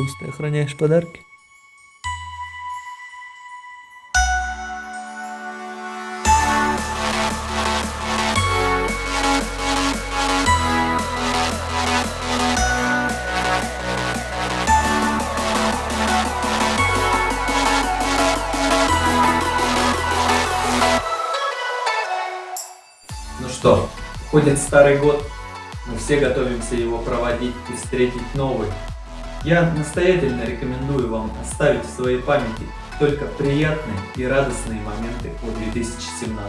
Клянусь, ты охраняешь подарки? Ну что, уходит старый год, мы все готовимся его проводить и встретить новый. Я настоятельно рекомендую вам оставить в своей памяти только приятные и радостные моменты о 2017.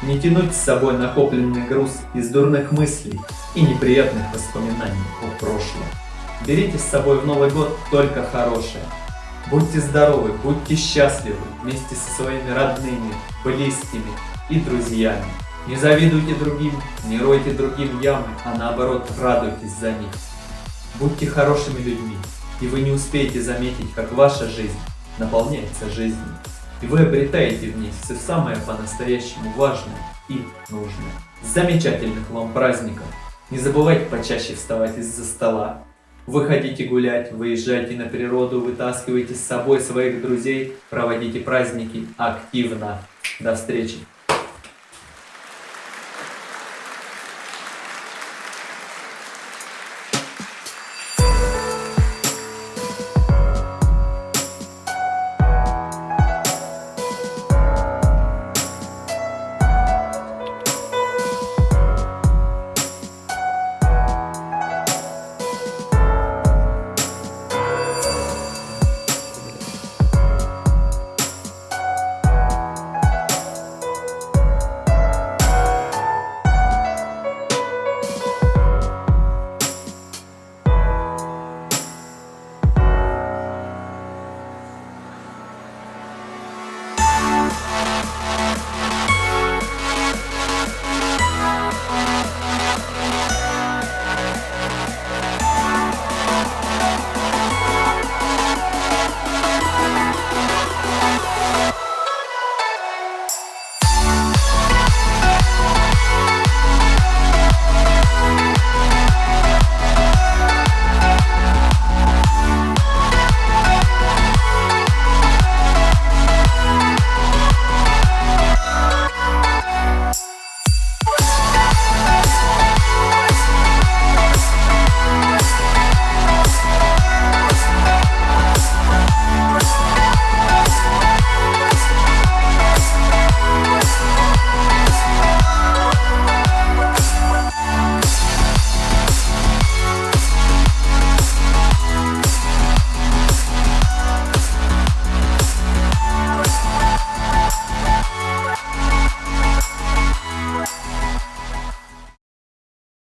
Не тянуть с собой накопленный груз из дурных мыслей и неприятных воспоминаний о прошлом. Берите с собой в Новый год только хорошее. Будьте здоровы, будьте счастливы вместе со своими родными, близкими и друзьями. Не завидуйте другим, не ройте другим ямы, а наоборот радуйтесь за них. Будьте хорошими людьми, и вы не успеете заметить, как ваша жизнь наполняется жизнью. И вы обретаете в ней все самое по-настоящему важное и нужное. Замечательных вам праздников! Не забывайте почаще вставать из-за стола. Выходите гулять, выезжайте на природу, вытаскивайте с собой своих друзей, проводите праздники активно. До встречи!